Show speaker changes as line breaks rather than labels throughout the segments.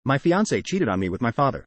My fiancé cheated on me with my father.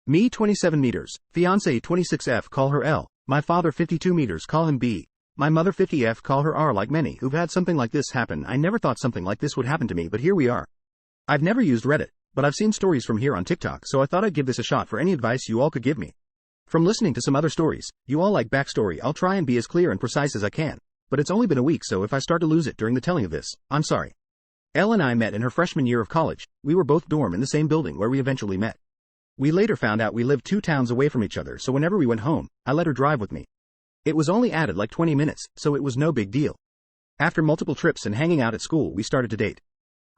Me 27 meters, fiancé 26F, call her L. My father 52 meters, call him B. My mother 50F, call her R. Like many who've had something like this happen, I never thought something like this would happen to me, but here we are. I've never used Reddit, but I've seen stories from here on TikTok, so I thought I'd give this a shot for any advice you all could give me. From listening to some other stories, you all like backstory. I'll try and be as clear and precise as I can, but it's only been a week, so if I start to lose it during the telling of this, I'm sorry. Elle and I met in her freshman year of college. We were both dorm in the same building where we eventually met. We later found out we lived 2 towns away from each other, so whenever we went home, I let her drive with me. It was only added like 20 minutes, so it was no big deal. After multiple trips and hanging out at school, we started to date.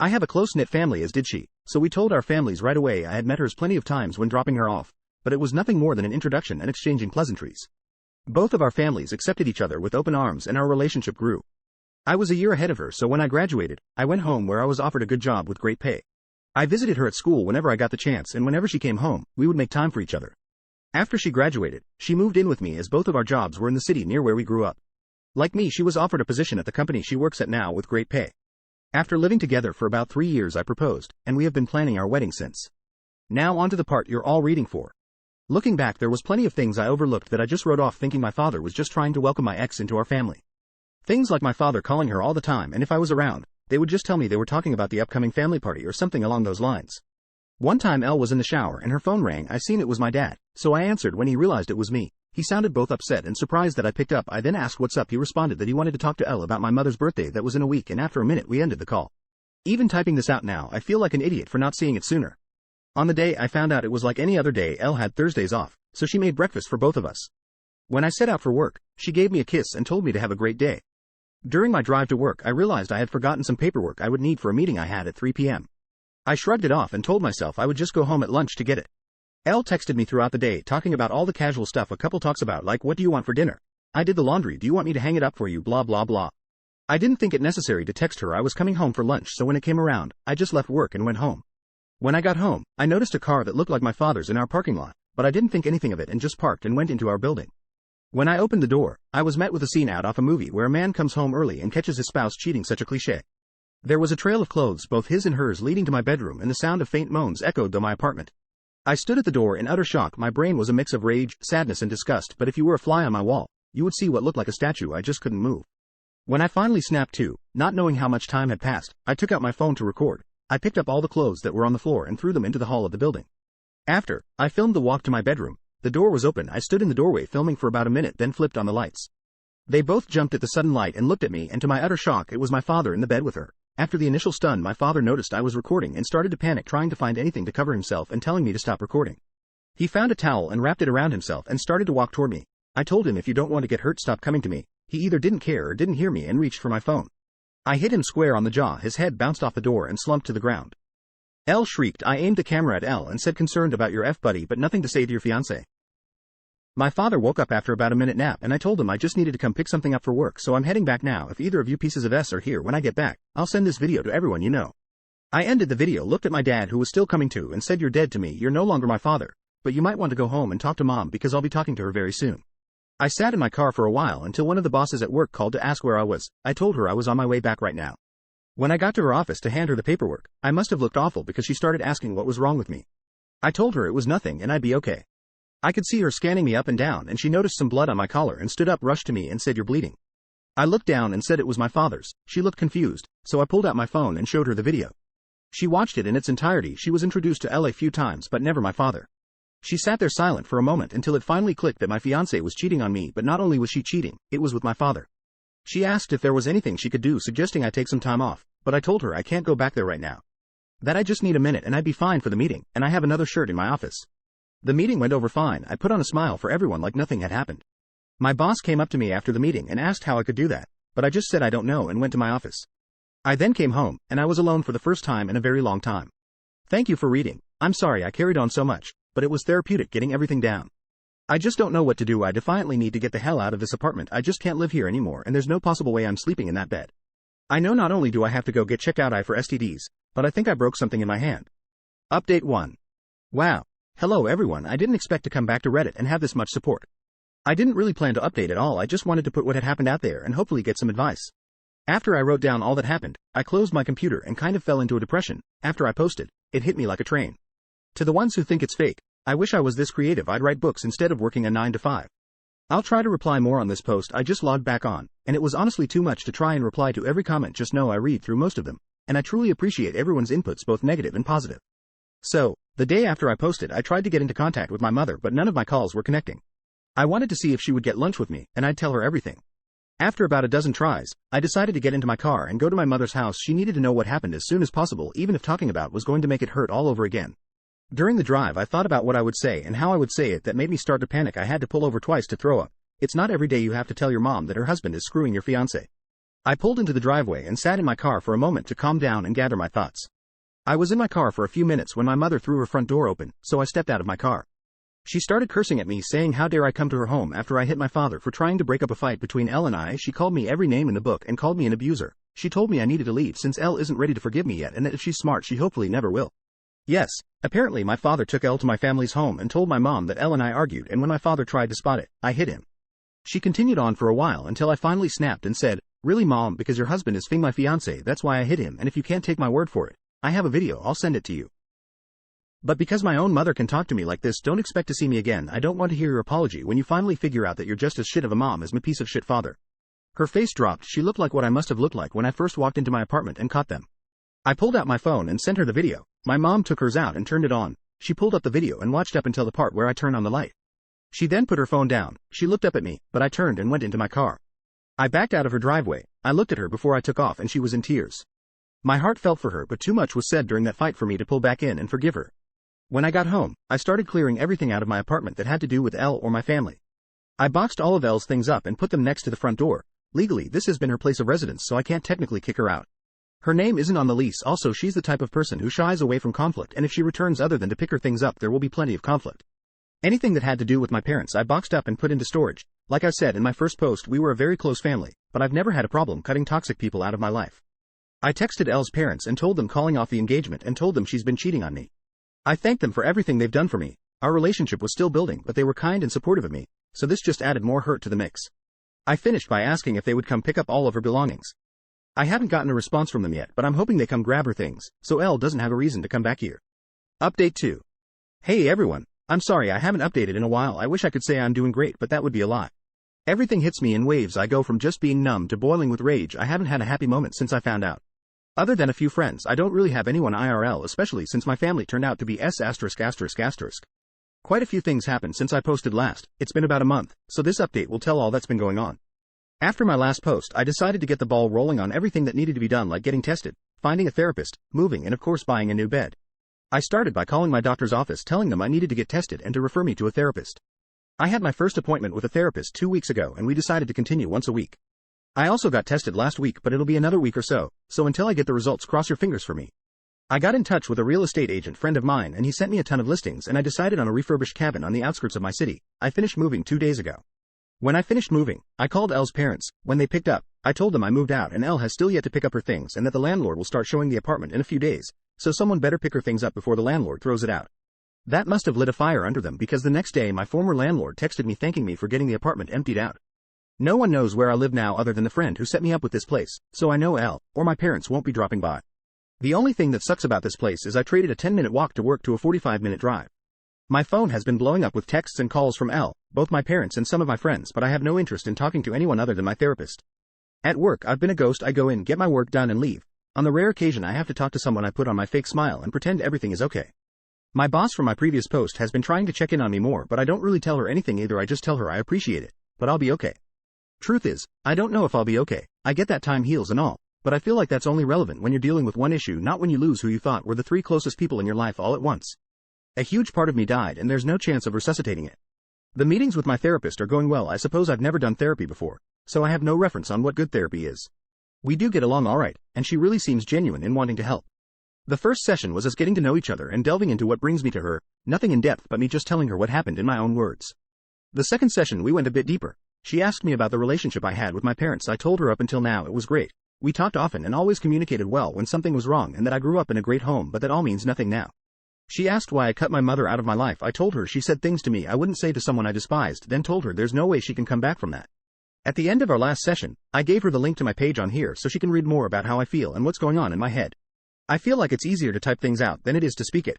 I have a close-knit family, as did she, so we told our families right away. I had met hers plenty of times when dropping her off, but it was nothing more than an introduction and exchanging pleasantries. Both of our families accepted each other with open arms and our relationship grew. I was a year ahead of her, so when I graduated, I went home where I was offered a good job with great pay. I visited her at school whenever I got the chance, and whenever she came home, we would make time for each other. After she graduated, she moved in with me as both of our jobs were in the city near where we grew up. Like me, she was offered a position at the company she works at now with great pay. After living together for about 3 years, I proposed, and we have been planning our wedding since. Now on to the part you're all reading for. Looking back, there was plenty of things I overlooked that I just wrote off, thinking my father was just trying to welcome my ex into our family. Things like my father calling her all the time, and if I was around, they would just tell me they were talking about the upcoming family party or something along those lines. One time Elle was in the shower and her phone rang. I seen it was my dad, so I answered. When he realized it was me, he sounded both upset and surprised that I picked up. I then asked what's up. He responded that he wanted to talk to Elle about my mother's birthday that was in a week, and after a minute we ended the call. Even typing this out now, I feel like an idiot for not seeing it sooner. On the day I found out, it was like any other day. Elle had Thursdays off, so she made breakfast for both of us. When I set out for work, she gave me a kiss and told me to have a great day. During my drive to work, I realized I had forgotten some paperwork I would need for a meeting I had at 3 p.m. I shrugged it off and told myself I would just go home at lunch to get it. Elle texted me throughout the day talking about all the casual stuff a couple talks about, like what do you want for dinner? I did the laundry, do you want me to hang it up for you, blah blah blah. I didn't think it necessary to text her I was coming home for lunch, so when it came around, I just left work and went home. When I got home, I noticed a car that looked like my father's in our parking lot, but I didn't think anything of it and just parked and went into our building. When I opened the door, I was met with a scene out off a movie where a man comes home early and catches his spouse cheating, such a cliché. There was a trail of clothes, both his and hers, leading to my bedroom, and the sound of faint moans echoed through my apartment. I stood at the door in utter shock. My brain was a mix of rage, sadness, and disgust, but if you were a fly on my wall, you would see what looked like a statue. I just couldn't move. When I finally snapped to, not knowing how much time had passed, I took out my phone to record. I picked up all the clothes that were on the floor and threw them into the hall of the building. After, I filmed the walk to my bedroom. The door was open. I stood in the doorway filming for about a minute, then flipped on the lights. They both jumped at the sudden light and looked at me, and to my utter shock, it was my father in the bed with her. After the initial stun, my father noticed I was recording and started to panic, trying to find anything to cover himself and telling me to stop recording. He found a towel and wrapped it around himself and started to walk toward me. I told him, if you don't want to get hurt, stop coming to me. He either didn't care or didn't hear me and reached for my phone. I hit him square on the jaw. His head bounced off the door and slumped to the ground. Elle shrieked. I aimed the camera at Elle and said, concerned about your buddy, but nothing to say to your fiancé. My father woke up after about a minute nap, and I told him I just needed to come pick something up for work, so I'm heading back now. If either of you pieces of S are here when I get back, I'll send this video to everyone you know. I ended the video, looked at my dad, who was still coming to, and said, you're dead to me. You're no longer my father, but you might want to go home and talk to mom, because I'll be talking to her very soon. I sat in my car for a while until one of the bosses at work called to ask where I was. I told her I was on my way back right now. When I got to her office to hand her the paperwork, I must have looked awful because she started asking what was wrong with me. I told her it was nothing and I'd be okay. I could see her scanning me up and down, and she noticed some blood on my collar and stood up, rushed to me and said, you're bleeding. I looked down and said it was my father's. She looked confused, so I pulled out my phone and showed her the video. She watched it in its entirety. She was introduced to Elle a few times, but never my father. She sat there silent for a moment until it finally clicked that my fiancé was cheating on me, but not only was she cheating, it was with my father. She asked if there was anything she could do, suggesting I take some time off, but I told her I can't go back there right now. That I just need a minute and I'd be fine for the meeting, and I have another shirt in my office. The meeting went over fine. I put on a smile for everyone like nothing had happened. My boss came up to me after the meeting and asked how I could do that, but I just said I don't know and went to my office. I then came home, and I was alone for the first time in a very long time. Thank you for reading. I'm sorry I carried on so much, but it was therapeutic getting everything down. I just don't know what to do. I defiantly need to get the hell out of this apartment. I just can't live here anymore, and there's no possible way I'm sleeping in that bed. I know not only do I have to go get checked out for STDs, but I think I broke something in my hand. Update 1. Wow. Hello everyone, I didn't expect to come back to Reddit and have this much support. I didn't really plan to update at all. I just wanted to put what had happened out there and hopefully get some advice. After I wrote down all that happened, I closed my computer and kind of fell into a depression. After I posted, it hit me like a train. To the ones who think it's fake, I wish I was this creative. I'd write books instead of working a 9 to 5. I'll try to reply more on this post. I just logged back on, and it was honestly too much to try and reply to every comment. Just know I read through most of them, and I truly appreciate everyone's inputs, both negative and positive. So, the day after I posted, I tried to get into contact with my mother, but none of my calls were connecting. I wanted to see if she would get lunch with me, and I'd tell her everything. After about a dozen tries, I decided to get into my car and go to my mother's house. She needed to know what happened as soon as possible, even if talking about was going to make it hurt all over again. During the drive, I thought about what I would say and how I would say it. That made me start to panic. I had to pull over twice to throw up. It's not every day you have to tell your mom that her husband is screwing your fiancé. I pulled into the driveway and sat in my car for a moment to calm down and gather my thoughts. I was in my car for a few minutes when my mother threw her front door open, so I stepped out of my car. She started cursing at me, saying how dare I come to her home after I hit my father for trying to break up a fight between Elle and I. She called me every name in the book and called me an abuser. She told me I needed to leave since Elle isn't ready to forgive me yet, and that if she's smart she hopefully never will. Yes, apparently my father took Elle to my family's home and told my mom that Elle and I argued, and when my father tried to spot it, I hit him. She continued on for a while until I finally snapped and said, "Really, Mom, because your husband is my fiancé, that's why I hit him, and if you can't take my word for it, I have a video, I'll send it to you. But because my own mother can talk to me like this, don't expect to see me again. I don't want to hear your apology when you finally figure out that you're just as shit of a mom as my piece of shit father." Her face dropped. She looked like what I must have looked like when I first walked into my apartment and caught them. I pulled out my phone and sent her the video. My mom took hers out and turned it on. She pulled up the video and watched up until the part where I turned on the light. She then put her phone down. She looked up at me, but I turned and went into my car. I backed out of her driveway. I looked at her before I took off and she was in tears. My heart felt for her, but too much was said during that fight for me to pull back in and forgive her. When I got home, I started clearing everything out of my apartment that had to do with Elle or my family. I boxed all of Elle's things up and put them next to the front door. Legally, this has been her place of residence, so I can't technically kick her out. Her name isn't on the lease. Also, she's the type of person who shies away from conflict, and if she returns other than to pick her things up, there will be plenty of conflict. Anything that had to do with my parents I boxed up and put into storage. Like I said in my first post, we were a very close family, but I've never had a problem cutting toxic people out of my life. I texted Elle's parents and told them calling off the engagement and told them she's been cheating on me. I thanked them for everything they've done for me. Our relationship was still building, but they were kind and supportive of me, so this just added more hurt to the mix. I finished by asking if they would come pick up all of her belongings. I haven't gotten a response from them yet, but I'm hoping they come grab her things, so Elle doesn't have a reason to come back here. Update 2. Hey everyone, I'm sorry I haven't updated in a while. I wish I could say I'm doing great, but that would be a lie. Everything hits me in waves. I go from just being numb to boiling with rage. I haven't had a happy moment since I found out. Other than a few friends, I don't really have anyone IRL, especially since my family turned out to be S******. Quite a few things happened since I posted last. It's been about a month, so this update will tell all that's been going on. After my last post, I decided to get the ball rolling on everything that needed to be done, like getting tested, finding a therapist, moving, and of course buying a new bed. I started by calling my doctor's office telling them I needed to get tested and to refer me to a therapist. I had my first appointment with a therapist 2 weeks ago and we decided to continue once a week. I also got tested last week, but it'll be another week or so until I get the results, cross your fingers for me. I got in touch with a real estate agent friend of mine and he sent me a ton of listings and I decided on a refurbished cabin on the outskirts of my city. I finished moving 2 days ago. When I finished moving, I called Elle's parents. When they picked up, I told them I moved out and Elle has still yet to pick up her things and that the landlord will start showing the apartment in a few days, so someone better pick her things up before the landlord throws it out. That must have lit a fire under them because the next day my former landlord texted me thanking me for getting the apartment emptied out. No one knows where I live now other than the friend who set me up with this place, so I know Elle or my parents won't be dropping by. The only thing that sucks about this place is I traded a 10-minute walk to work to a 45-minute drive. My phone has been blowing up with texts and calls from Elle, both my parents and some of my friends, but I have no interest in talking to anyone other than my therapist. At work, I've been a ghost. I go in, get my work done and leave. On the rare occasion I have to talk to someone, I put on my fake smile and pretend everything is okay. My boss from my previous post has been trying to check in on me more, but I don't really tell her anything either. I just tell her I appreciate it, but I'll be okay. Truth is, I don't know if I'll be okay. I get that time heals and all, but I feel like that's only relevant when you're dealing with one issue, not when you lose who you thought were the 3 closest people in your life all at once. A huge part of me died and there's no chance of resuscitating it. The meetings with my therapist are going well. I suppose I've never done therapy before, so I have no reference on what good therapy is. We do get along alright, and she really seems genuine in wanting to help. The first session was us getting to know each other and delving into what brings me to her, nothing in depth but me just telling her what happened in my own words. The second session we went a bit deeper. She asked me about the relationship I had with my parents. I told her up until now it was great. We talked often and always communicated well when something was wrong and that I grew up in a great home, but that all means nothing now. She asked why I cut my mother out of my life. I told her she said things to me I wouldn't say to someone I despised, then told her there's no way she can come back from that. At the end of our last session, I gave her the link to my page on here so she can read more about how I feel and what's going on in my head. I feel like it's easier to type things out than it is to speak it.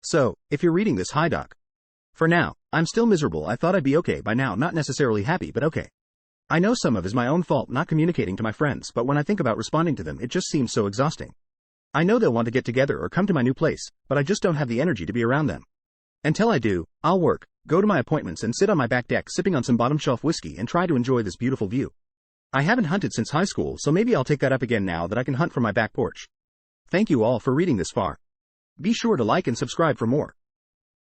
So, if you're reading this, hi doc. For now, I'm still miserable. I thought I'd be okay by now, not necessarily happy, but okay. I know some of it is my own fault not communicating to my friends, but when I think about responding to them, it just seems so exhausting. I know they'll want to get together or come to my new place, but I just don't have the energy to be around them. Until I do, I'll work, go to my appointments and sit on my back deck sipping on some bottom shelf whiskey and try to enjoy this beautiful view. I haven't hunted since high school, so maybe I'll take that up again now that I can hunt from my back porch. Thank you all for reading this far. Be sure to like and subscribe for more.